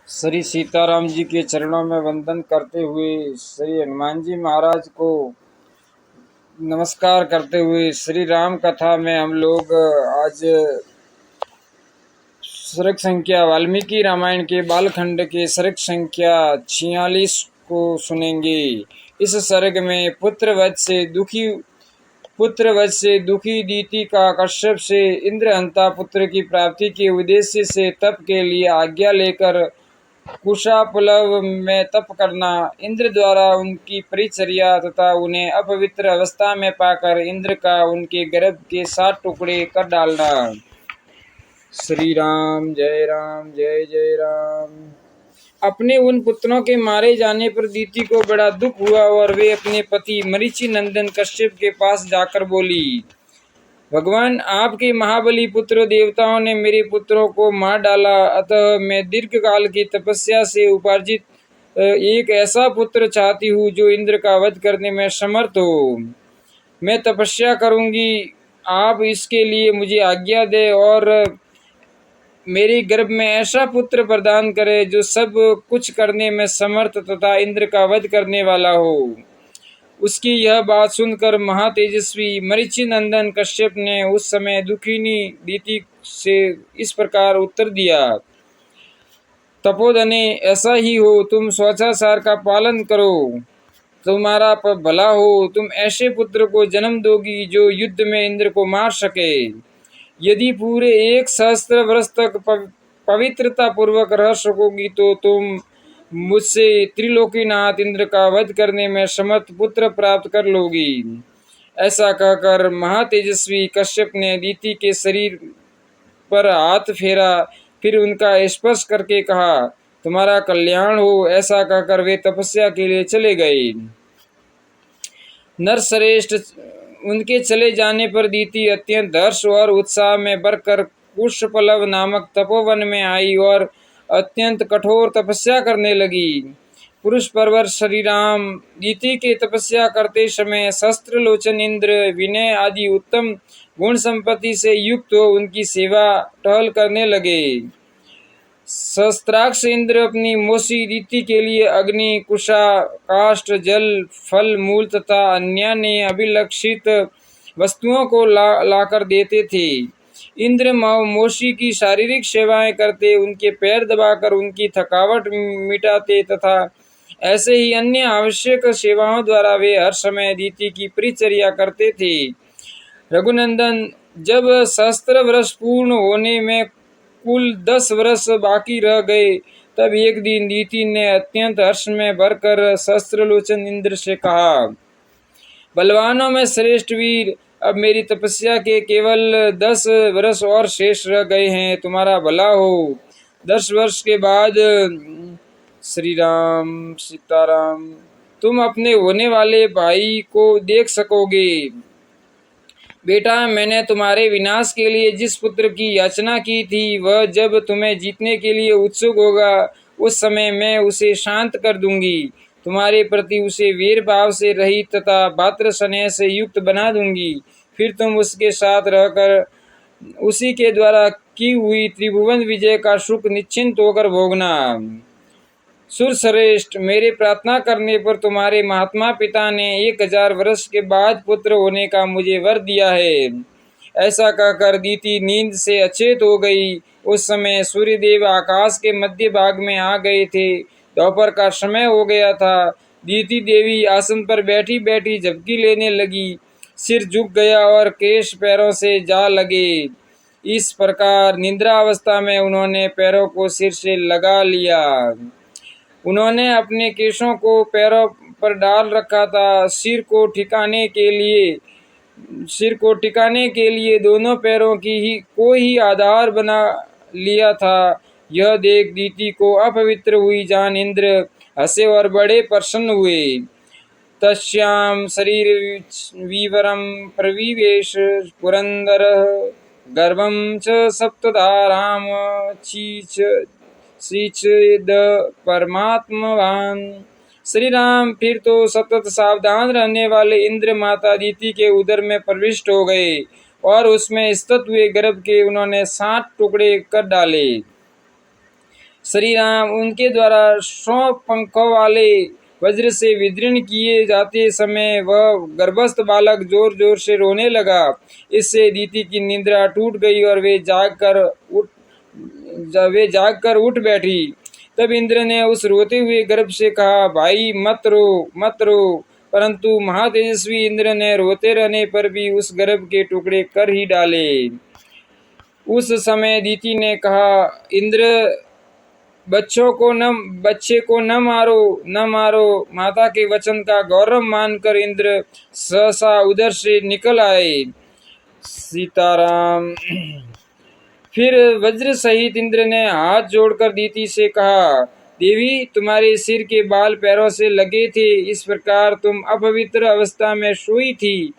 श्री सीताराम जी के चरणों में वंदन करते हुए श्री हनुमान जी महाराज को नमस्कार करते हुए श्री राम कथा में हम लोग आज सर्ग संख्या वाल्मीकि रामायण के बालखंड के सर्ग संख्या 46 को सुनेंगे। इस सर्ग में पुत्रवध से दुखी दीति का कश्यप से इंद्रहंता पुत्र की प्राप्ति के उद्देश्य से तप के लिए आज्ञा लेकर कुशापलव में तप करना, इंद्र द्वारा उनकी परिचर्या तथा उन्हें अपवित्र अवस्था में पाकर इंद्र का उनके गर्भ के 7 टुकड़े कर डालना। श्री राम जय जय राम। अपने उन पुत्रों के मारे जाने पर दीति को बड़ा दुख हुआ और वे अपने पति मरीचि नंदन कश्यप के पास जाकर बोली, भगवान, आपके महाबली पुत्र देवताओं ने मेरे पुत्रों को मार डाला, अतः मैं दीर्घ काल की तपस्या से उपार्जित एक ऐसा पुत्र चाहती हूँ जो इंद्र का वध करने में समर्थ हो। मैं तपस्या करूंगी, आप इसके लिए मुझे आज्ञा दे और मेरे गर्भ में ऐसा पुत्र प्रदान करे जो सब कुछ करने में समर्थ तथा इंद्र का वध करने वाला हो। उसकी यह बात सुनकर महातेजस्वी मरीचि नंदन कश्यप ने उस समय दुखिनी दीति से इस प्रकार उत्तर दिया, तपोधने, ऐसा ही हो, तुम स्वचाचार का पालन करो, तुम्हारा भला हो। तुम ऐसे पुत्र को जन्म दोगी जो युद्ध में इंद्र को मार सके। यदि पूरे 1 सहस्त्र वर्ष तक पवित्रता पूर्वक रह सकोगी तो तुम मुझसे त्रिलोकीनाथ इंद्र का वध करने में समर्थ पुत्र प्राप्त कर लोगी। ऐसा कहकर महातेजस्वी कश्यप ने दीति के शरीर पर हाथ फेरा, फिर उनका स्पर्श करके कहा, तुम्हारा कल्याण हो। ऐसा कहकर वे तपस्या के लिए चले गए। नरश्रेष्ठ, उनके चले जाने पर दीति अत्यंत हर्ष और उत्साह में भरकर कुशपलव नामक तपोवन में आई और अत्यंत कठोर तपस्या करने लगी। पुरुष परवर श्री राम दीति के तपस्या करते समय शस्त्रलोचन इंद्र विनय आदि उत्तम गुण संपत्ति से युक्त हो उनकी सेवा टहल करने लगे। शस्त्राक्ष इंद्र अपनी मोसी दीति के लिए अग्नि, कुशा, काष्ठ, जल, फल, मूल तथा अन्य अभिलक्षित वस्तुओं को लाकर देते थे। इंद्र मोशी की शारीरिक सेवाएं करते, उनके पैर दबाकर उनकी थकावट मिटाते तथा ऐसे ही अन्य आवश्यक सेवाओं द्वारा वे हर समय दीति की परिचर्या करते थे। रघुनंदन, जब सहस्त्र वर्ष पूर्ण होने में कुल 10 वर्ष बाकी रह गए, तब एक दिन दीति ने अत्यंत हर्ष में भरकर सहस्त्रलोचन इंद्र से कहा, बलवानों में श्रेष्ठ वीर, अब मेरी तपस्या के केवल 10 वर्ष और शेष रह गए हैं, तुम्हारा भला हो। 10 वर्ष के बाद श्री राम सीताराम तुम अपने होने वाले भाई को देख सकोगे। बेटा, मैंने तुम्हारे विनाश के लिए जिस पुत्र की याचना की थी, वह जब तुम्हें जीतने के लिए उत्सुक होगा, उस समय मैं उसे शांत कर दूंगी। तुम्हारे प्रति उसे वीर भाव से रहित तथा भातृ स्नेह से युक्त बना दूंगी। फिर तुम उसके साथ रहकर उसी के द्वारा की हुई त्रिभुवन विजय का सुख निश्चिंत होकर भोगना। सुरश्रेष्ठ, मेरे प्रार्थना करने पर तुम्हारे महात्मा पिता ने 1000 वर्ष के बाद पुत्र होने का मुझे वर दिया है। ऐसा कहकर दीति नींद से अचेत हो गई। उस समय सूर्यदेव आकाश के मध्य भाग में आ गए थे। दोपहर का समय हो गया था। दीति देवी आसन पर बैठी बैठी झपकी लेने लगी। सिर झुक गया और केश पैरों से जा लगे। इस प्रकार निद्रावस्था में उन्होंने पैरों को सिर से लगा लिया। उन्होंने अपने केशों को पैरों पर डाल रखा था। सिर को टिकाने के लिए दोनों पैरों को ही आधार बना लिया था। यह देख दीति को अपवित्र हुई जान इंद्र हंसे और बड़े प्रसन्न हुए। तस्याम शरीर विवरम प्रविवेश पुरंदर गर्भम च सप्तधाराम श्रीचेद परमात्मवान। श्री राम फिर तो सतत सावधान रहने वाले इंद्र माता दीति के उदर में प्रविष्ट हो गए और उसमें स्थित हुए गर्भ के उन्होंने 7 टुकड़े कर डाले। श्री राम उनके द्वारा 100 पंखों वाले वज्र से विदीर्ण किए जाते समय वह गर्भस्थ बालक जोर जोर से रोने लगा। इससे दीति की निद्रा टूट गई और वे जागकर उठ बैठी। तब इंद्र ने उस रोते हुए गर्भ से कहा, भाई मत रो मत रो। परंतु महातेजस्वी इंद्र ने रोते रहने पर भी उस गर्भ के टुकड़े कर ही डाले। उस समय दीति ने कहा, इंद्र बच्चे को न मारो। माता के वचन का गौरव मानकर इंद्र सहसा उधर से निकल आए। सीताराम। फिर वज्र सहित इंद्र ने हाथ जोड़कर दीति से कहा, देवी तुम्हारे सिर के बाल पैरों से लगे थे, इस प्रकार तुम अपवित्र अवस्था में सोई थी।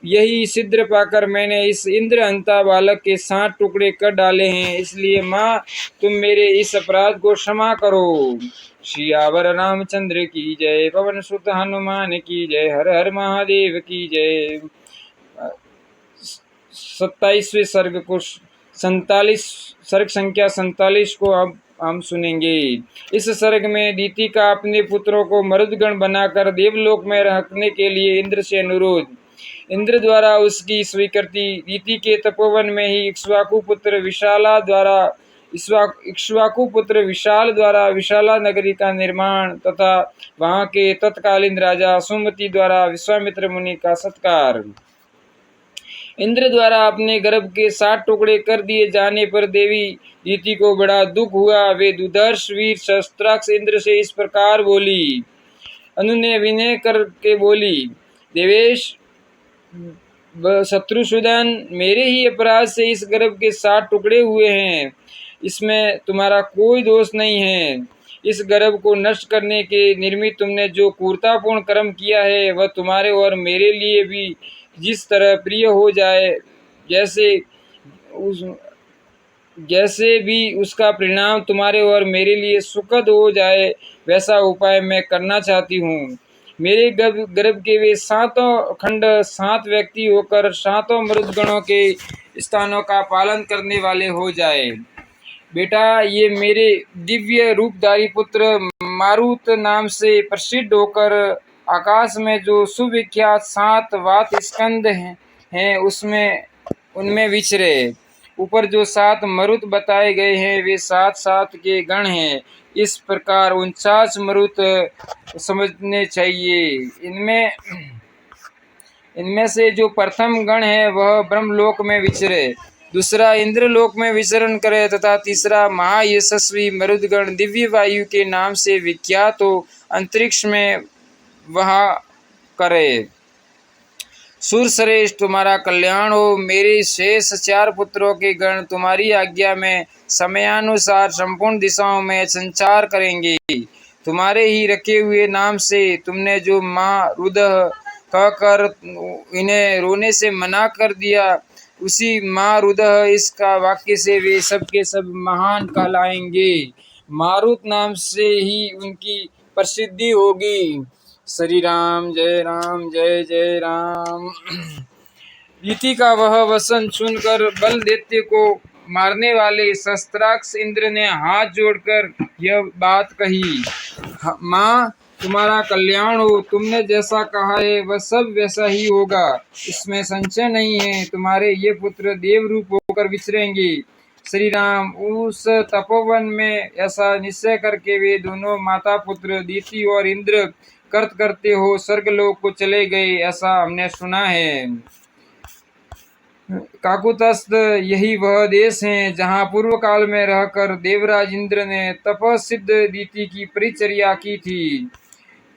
यही सिद्ध पाकर मैंने इस इंद्रहंता बालक के 7 टुकड़े कर डाले हैं। इसलिए माँ तुम मेरे इस अपराध को क्षमा करो। सियावर रामचंद्र की जय। पवन सुत हनुमान की जय। हर हर महादेव की जय। 27वें सर्ग को 47 सर्ग संख्या 47 को अब हम सुनेंगे। इस सर्ग में दीति का अपने पुत्रों को मरुदगण बनाकर देवलोक में रखने के लिए इंद्र से अनुरोध। इंद्र द्वारा उसकी स्वीकृति। दीति के तपोवन में ही इक्ष्वाकु पुत्र विशाल द्वारा विशाला नगरी का निर्माण तथा वहां के तत्कालीन राजा सुमति द्वारा विश्वामित्र मुनि का सत्कार। इंद्र द्वारा अपने गर्भ के 7 टुकड़े कर दिए जाने पर देवी दीति को बड़ा दुख हुआ। वे दुधर्ष वीर शस्त्राक्ष इंद्र से इस प्रकार बोली। अनु ने विनय करके बोली, देवेश शत्रुसूदन, मेरे ही अपराध से इस गर्भ के 7 टुकड़े हुए हैं, इसमें तुम्हारा कोई दोष नहीं है। इस गर्भ को नष्ट करने के निर्मित तुमने जो क्रूरतापूर्ण कर्म किया है वह तुम्हारे और मेरे लिए भी जिस तरह प्रिय हो जाए, जैसे भी उसका परिणाम तुम्हारे और मेरे लिए सुखद हो जाए, वैसा उपाय मैं करना चाहती हूँ। मेरे गर्भ के वे 7 खंड 7 व्यक्ति होकर 7 मरुदगणों के स्थानों का पालन करने वाले हो जाए। बेटा, ये मेरे दिव्य रूपधारी पुत्र मारुत नाम से प्रसिद्ध होकर आकाश में जो सुविख्यात 7 वात स्कंद हैं उनमें विचरे। ऊपर जो 7 मरुत बताए गए हैं वे 7 के गण हैं। इस प्रकार 49 मरुत समझने चाहिए। इनमें से जो प्रथम गण है वह ब्रह्मलोक में विचरे, दूसरा इंद्रलोक में विचरण करे तथा तीसरा महायशस्वी मरुदगण दिव्य वायु के नाम से विख्यात हो अंतरिक्ष में वहाँ करे। सूरश्रेष्ठ, तुम्हारा कल्याण हो। मेरे शेष 4 पुत्रों के गण तुम्हारी आज्ञा में समयानुसार संपूर्ण दिशाओं में संचार करेंगे। तुम्हारे ही रखे हुए नाम से तुमने जो माँ रुदह कहकर इन्हें रोने से मना कर दिया, उसी माँ रुदह इसका वाक्य से वे सब के सब महान कहलाएंगे। मारुत नाम से ही उनकी प्रसिद्धि होगी। श्री राम जय जय राम। दीति का वह वचन सुनकर बल दैत्य को मारने वाले शस्त्राक्ष इंद्र ने हाथ जोड़कर यह बात कही, माँ तुम्हारा कल्याण हो। तुमने जैसा कहा है वह सब वैसा ही होगा, इसमें संशय नहीं है। तुम्हारे ये पुत्र देव रूप होकर विचरेंगे। श्री राम उस तपोवन में ऐसा निश्चय करके वे दोनों माता पुत्र दीति और इंद्र करते हो स्वर्गलोक को चले गए, ऐसा हमने सुना है। काकुत्स्थ यही वह देश है जहाँ पूर्व काल में रहकर देवराज इंद्र ने तपसिद्ध दीति की परिचर्या की थी।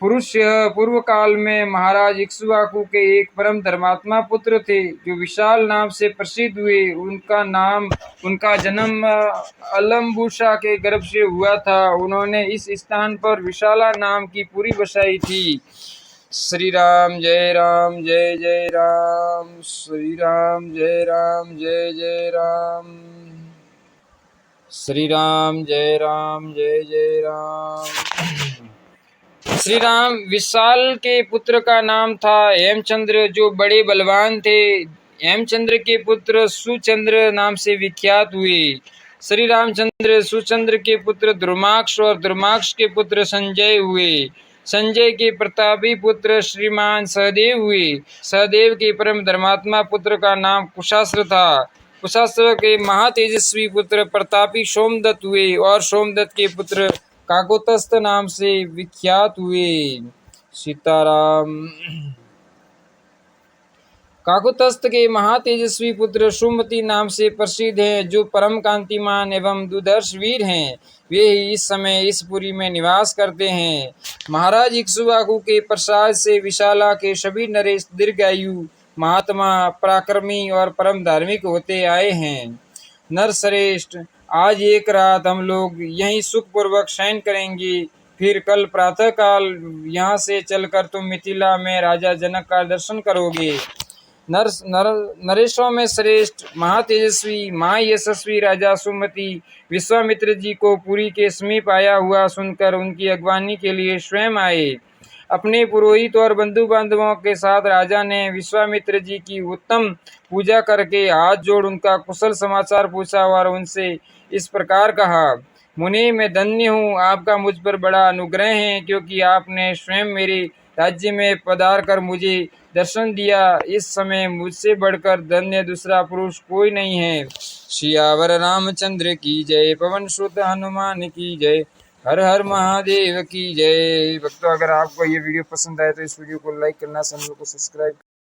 पुरुष पूर्व काल में महाराज इक्ष्वाकु के एक परम धर्मात्मा पुत्र थे जो विशाल नाम से प्रसिद्ध हुए। उनका जन्म अलम्बुसा के गर्भ से हुआ था। उन्होंने इस स्थान पर विशाला नाम की पुरी बसाई थी। श्री राम जय जय राम। श्री राम जय जय राम। श्री राम जय जय राम। श्री राम विशाल के पुत्र का नाम था हेमचंद्र, जो बड़े बलवान थे। हेमचंद्र के पुत्र सुचंद्र नाम से विख्यात हुए। श्री रामचंद्र सुचंद्र के पुत्र दुर्माक्ष और दुर्माक्ष के पुत्र संजय हुए। संजय के प्रतापी पुत्र श्रीमान सहदेव हुए। सहदेव के परम धर्मात्मा पुत्र का नाम कुशास्त्र था। कुशास्त्र के महातेजस्वी पुत्र प्रतापी सोमदत्त हुए और सोमदत्त के पुत्र काकोतस्थ नाम से विख्यात हुए। सीताराम। काकुतस्थ के महातेजस्वी पुत्र सुमति नाम से प्रसिद्ध हैं, जो परम कांतिमान एवं दुर्धर्ष वीर हैं। वे ही इस समय इस पुरी में निवास करते हैं। महाराज इक्ष्वाकु के प्रसाद से विशाला के सभी नरेश दीर्घायु, महात्मा, पराक्रमी और परम धार्मिक होते आए हैं। नरश्रेष्ठ, आज एक रात हम लोग यहीं सुखपूर्वक शयन करेंगे। फिर कल प्रातःकाल यहाँ से चलकर तुम मिथिला में राजा जनक का दर्शन करोगे। नरेशों में श्रेष्ठ महातेजस्वी महायशस्वी राजा सुमति विश्वामित्र जी को पुरी के समीप आया हुआ सुनकर उनकी अगवानी के लिए स्वयं आए। अपने पुरोहित और बंधु बांधवों के साथ राजा ने विश्वामित्र जी की उत्तम पूजा करके हाथ जोड़ उनका कुशल समाचार पूछा और उनसे इस प्रकार कहा, मुनि, मैं धन्य हूँ, आपका मुझ पर बड़ा अनुग्रह है, क्योंकि आपने स्वयं मेरे राज्य में पधार कर मुझे दर्शन दिया। इस समय मुझसे बढ़कर धन्य दूसरा पुरुष कोई नहीं है। सियावर रामचंद्र की जय। पवन सुत हनुमान की जय। हर हर महादेव की जय। भक्तों, अगर आपको ये वीडियो पसंद आए तो इस वीडियो को लाइक करना, चैनल को सब्सक्राइब